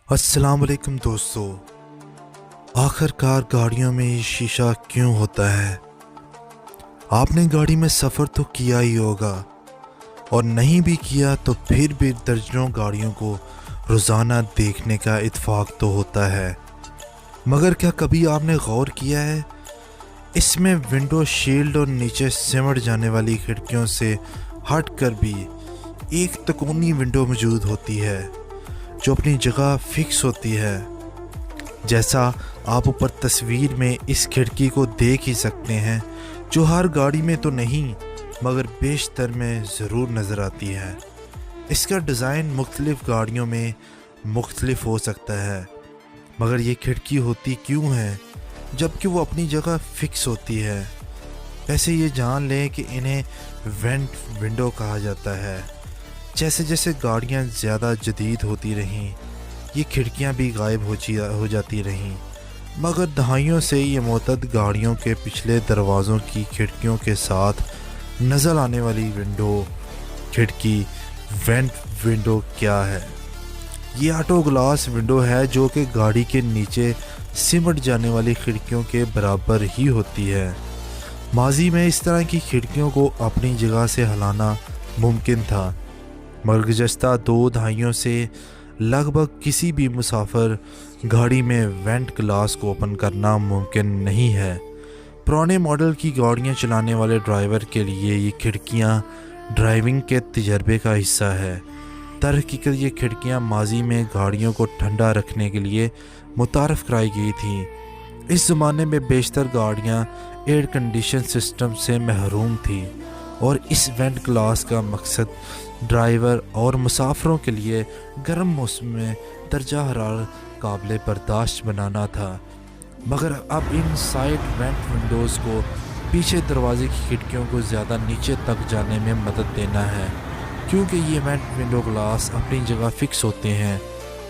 अस्सलाम वालेकुम दोस्तों। आखिरकार गाड़ियों में ये शीशा क्यों होता है? आपने गाड़ी में सफ़र तो किया ही होगा, और नहीं भी किया तो फिर भी दर्जनों गाड़ियों को रोज़ाना देखने का इत्फाक तो होता है। मगर क्या कभी आपने गौर किया है, इसमें विंडो शील्ड और नीचे सिमट जाने वाली खिड़कियों से हट कर भी एक तिकोनी विंडो मौजूद होती है जो अपनी जगह फिक्स होती है। जैसा आप ऊपर तस्वीर में इस खिड़की को देख ही सकते हैं, जो हर गाड़ी में तो नहीं मगर बेशतर में ज़रूर नज़र आती है। इसका डिज़ाइन मुख्तलिफ़ गाड़ियों में मुख्तलिफ हो सकता है, मगर ये खिड़की होती क्यों है जबकि वो अपनी जगह फिक्स होती है? वैसे ये जान लें कि इन्हें वेंट विंडो कहा जाता है। जैसे जैसे गाड़ियाँ ज़्यादा जदीद होती रहीं, ये खिड़कियाँ भी गायब हो जाती रहीं, मगर दहाइयों से ये मुतअद्दिद गाड़ियों के पिछले दरवाज़ों की खिड़कियों के साथ नज़र आने वाली विंडो खिड़की वेंट विंडो क्या है? ये ऑटो ग्लास विंडो है जो कि गाड़ी के नीचे सिमट जाने वाली खिड़कियों के बराबर ही होती है। माजी में इस तरह की खिड़कियों को अपनी जगह से हिलाना मुमकिन था, मगर गुज़श्ता 2 दहाइयों से लगभग किसी भी मुसाफिर गाड़ी में वेंट ग्लास को ओपन करना मुमकिन नहीं है। पुराने मॉडल की गाड़ियां चलाने वाले ड्राइवर के लिए ये खिड़कियां ड्राइविंग के तजर्बे का हिस्सा है। दरहकीकत ये खिड़कियां माजी में गाड़ियों को ठंडा रखने के लिए मुतारफ़ कराई गई थीं। इस ज़माने में बेशतर गाड़ियां एयर कंडीशन सिस्टम से महरूम थीं, और इस वेंट ग्लास का मकसद ड्राइवर और मुसाफिरों के लिए गर्म मौसम में दर्जा हरारत काबिल बर्दाश्त बनाना था। मगर अब इन साइड वेंट विंडोज़ को पीछे दरवाजे की खिड़कियों को ज़्यादा नीचे तक जाने में मदद देना है, क्योंकि ये वेंट विंडो ग्लास अपनी जगह फिक्स होते हैं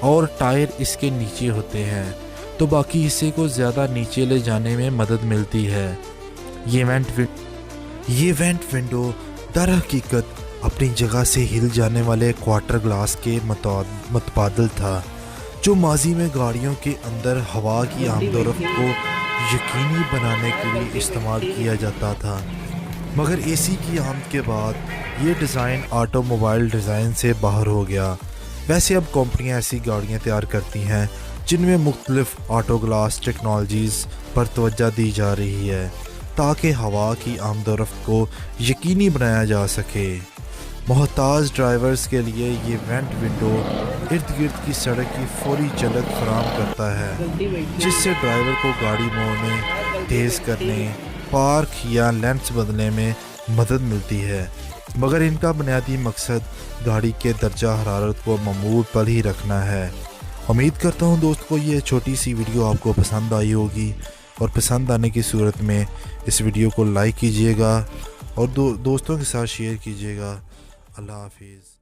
और टायर इसके नीचे होते हैं, तो बाकी हिस्से को ज़्यादा नीचे ले जाने में मदद मिलती है। ये वेंट विंडो दरहकीकत अपनी जगह से हिल जाने वाले क्वार्टर ग्लास के मुतबादिल था, जो माजी में गाड़ियों के अंदर हवा की आमदोरफ्त को यकीनी बनाने के लिए इस्तेमाल किया जाता था। मगर एसी की आमद के बाद ये डिज़ाइन ऑटोमोबाइल डिज़ाइन से बाहर हो गया। वैसे अब कंपनियां ऐसी गाड़ियां तैयार करती हैं जिनमें मुख्तलिफ ऑटो ग्लास टेक्नोलॉजीज़ पर तवज्जो दी जा रही है, ताकि हवा की आमदोरफ्त को यकीनी बनाया जा सके। मोहताज ड्राइवर्स के लिए ये वेंट विंडो इर्द गिर्द की सड़क की फौरी झलक फराहम करता है, जिससे ड्राइवर को गाड़ी मोड़ने, तेज़ करने, पार्क या लेंस बदलने में मदद मिलती है। मगर इनका बुनियादी मकसद गाड़ी के दर्जा हरारत को मामूल पर ही रखना है। उम्मीद करता हूँ दोस्त को ये छोटी सी वीडियो आपको पसंद आई होगी, और पसंद आने की सूरत में इस वीडियो को लाइक कीजिएगा और दोस्तों के साथ शेयर कीजिएगा। अल्लाह हाफिज़।